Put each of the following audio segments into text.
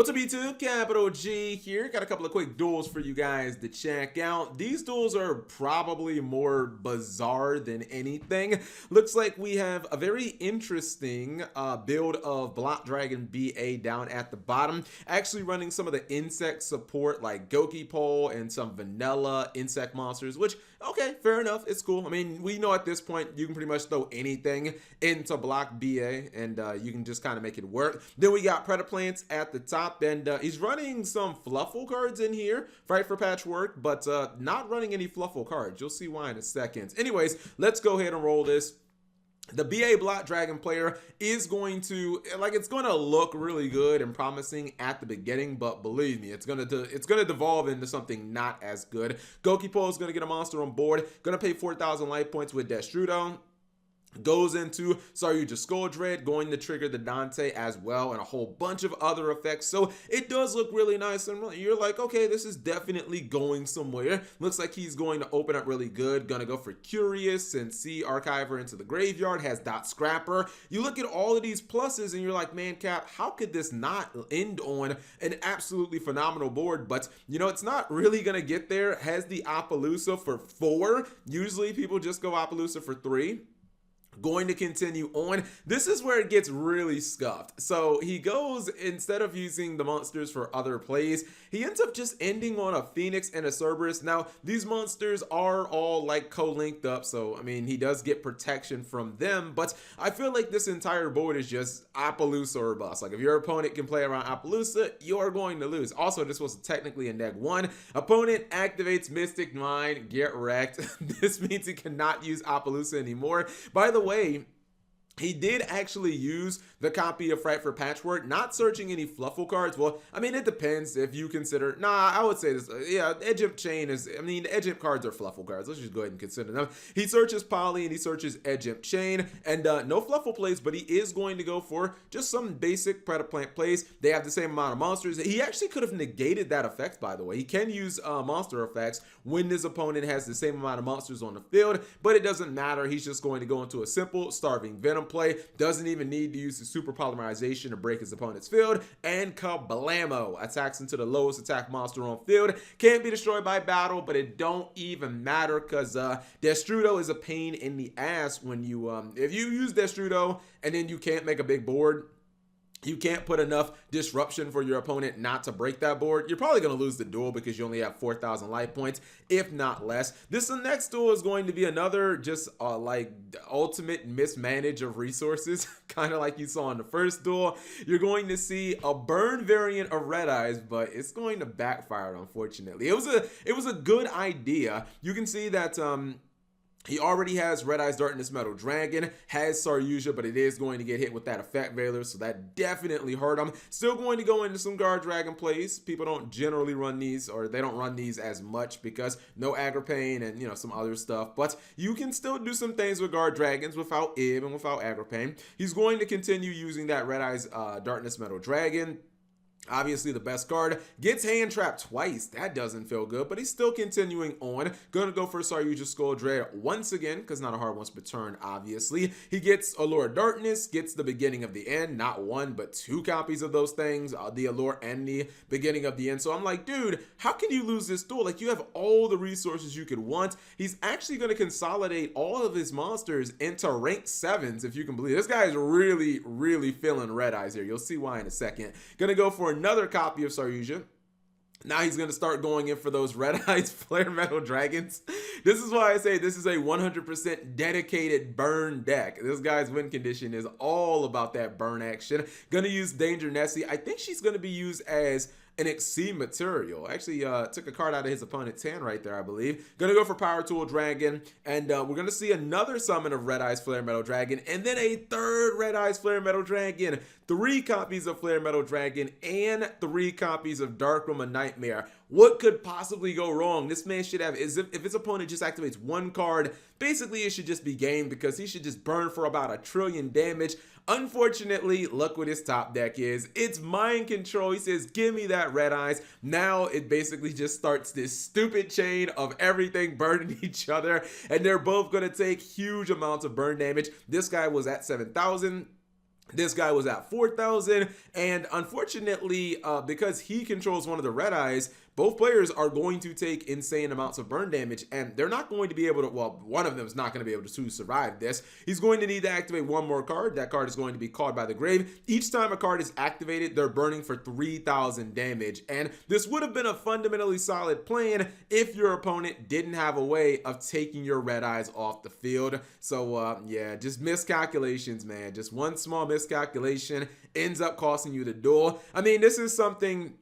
What's up YouTube, Capital G here. Got a couple of quick duels for you guys to check out. These duels are probably more bizarre than anything. Looks like we have a very interesting build of Block Dragon BA down at the bottom. Actually running some of the insect support like Goki Pole and some vanilla insect monsters, which, okay, fair enough. It's cool. I mean, we know at this point you can pretty much throw anything into Block BA and you can just kind of make it work. Then we got Predaplants at the top. And he's running some Fluffle cards in here, Fight for Patchwork, but not running any Fluffle cards. You'll see why in a second. Anyways, let's go ahead and roll this. The BA Block Dragon player is going to, it's going to look really good and promising at the beginning, but believe me, it's going to devolve into something not as good. Goki Pole is going to get a monster on board, going to pay 4,000 life points with Destrudo. Goes into Saryuja Skull Dread, going to trigger the Dante as well, and a whole bunch of other effects. So it does look really nice, and you're like, okay, this is definitely going somewhere. Looks like he's going to open up really good. Gonna go for Curious and see Archiver into the graveyard. Has Dot Scrapper. You look at all of these pluses, and you're like, man, Cap, how could this not end on an absolutely phenomenal board? But you know, it's not really gonna get there. Has the Apollousa for 4. Usually people just go Apollousa for 3. Going to continue on. This is where it gets really scuffed. So he goes, instead of using the monsters for other plays, he ends up just ending on a Phoenix and a Cerberus. Now, these monsters are all like co-linked up, so I mean, he does get protection from them, but I feel like this entire board is just Apollousa or bust. Like, if your opponent can play around Apollousa, you're going to lose. Also, this was technically a neg 1. Opponent activates Mystic Mine, get wrecked. This means he cannot use Apollousa anymore. By the way, he did actually use the copy of Fight for Patchwork, not searching any Fluffle cards. Well, I mean, it depends if you consider, I would say this, yeah, Edge Imp Chain is, I mean, Edge Imp cards are Fluffle cards. Let's just go ahead and consider them. He searches Poly and he searches Edge Imp Chain, and no Fluffle plays, but he is going to go for just some basic Predaplant plays. They have the same amount of monsters. He actually could have negated that effect, by the way. He can use monster effects when his opponent has the same amount of monsters on the field, but it doesn't matter. He's just going to go into a simple Starving Venom play. Doesn't even need to use the super polymerization to break his opponent's field, and kablamo, attacks into the lowest attack monster on field. Can't be destroyed by battle, but it don't even matter because Destrudo is a pain in the ass when you if you use Destrudo and then you can't make a big board. You can't put enough disruption for your opponent not to break that board. You're probably going to lose the duel because you only have 4,000 life points, if not less. This next duel is going to be another just like ultimate mismanage of resources, kind of like you saw in the first duel. You're going to see a burn variant of Red Eyes, but it's going to backfire, unfortunately. It was a good idea. You can see that he already has Red Eyes Darkness Metal Dragon, has Saryuja, but it is going to get hit with that Effect Veiler, so that definitely hurt him. Still going to go into some Guard Dragon plays. People don't generally run these, or they don't run these as much because no Aggro Pain and, you know, some other stuff. But you can still do some things with Guard Dragons without Ib and without Aggro Pain. He's going to continue using that Red Eyes Darkness Metal Dragon. Obviously the best card. Gets hand trapped twice. That doesn't feel good, but he's still continuing on. Gonna go for Saryuja Skull Dread once again, because not a hard once per turn, obviously. He gets Allure of Darkness, gets the beginning of the end. Not 1, but 2 copies of those things. The Allure and the beginning of the end. So I'm like, dude, how can you lose this duel? Like, you have all the resources you could want. He's actually gonna consolidate all of his monsters into rank 7s, if you can believe it. This guy is really, really feeling Red Eyes here. You'll see why in a second. Gonna go for another copy of Saryuja. Now he's going to start going in for those Red Eyes Flare Metal Dragons. This is why I say this is a 100% dedicated burn deck. This guy's win condition is all about that burn action. Going to use Danger Nessie. I think she's going to be used as an Exceed material. Actually took a card out of his opponent's hand right there, I believe. Gonna go for Power Tool Dragon, and we're gonna see another summon of Red Eyes Flare Metal Dragon, and then a third Red Eyes Flare Metal Dragon. 3 copies of Flare Metal Dragon and 3 copies of Darkroom of Nightmare. What could possibly go wrong? This man should have, if his opponent just activates 1 card, basically it should just be game because he should just burn for about 1 trillion damage. Unfortunately, look what his top deck is. It's Mind Control. He says, give me that Red Eyes. Now it basically just starts this stupid chain of everything burning each other, and they're both going to take huge amounts of burn damage. This guy was at 7,000. This guy was at 4,000, and unfortunately, because he controls one of the red eyes, both players are going to take insane amounts of burn damage, and they're not going to be able to, well, one of them is not going to be able to survive this. He's going to need to activate one more card. That card is going to be Called by the Grave. Each time a card is activated, they're burning for 3,000 damage, and this would have been a fundamentally solid plan if your opponent didn't have a way of taking your red eyes off the field. So, yeah, just miscalculations, man. Just one small miscalculation ends up costing you the duel. I mean, this is something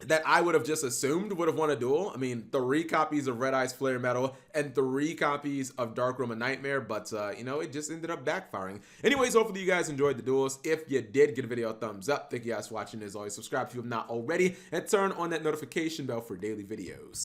that I would have just assumed would have won a duel. I mean, 3 copies of Red Eyes Flare Metal and 3 copies of Dark Room of Nightmare, but, you know, it just ended up backfiring. Anyways, hopefully you guys enjoyed the duels. If you did, give the video a thumbs up. Thank you guys for watching. As always, subscribe if you have not already, and turn on that notification bell for daily videos.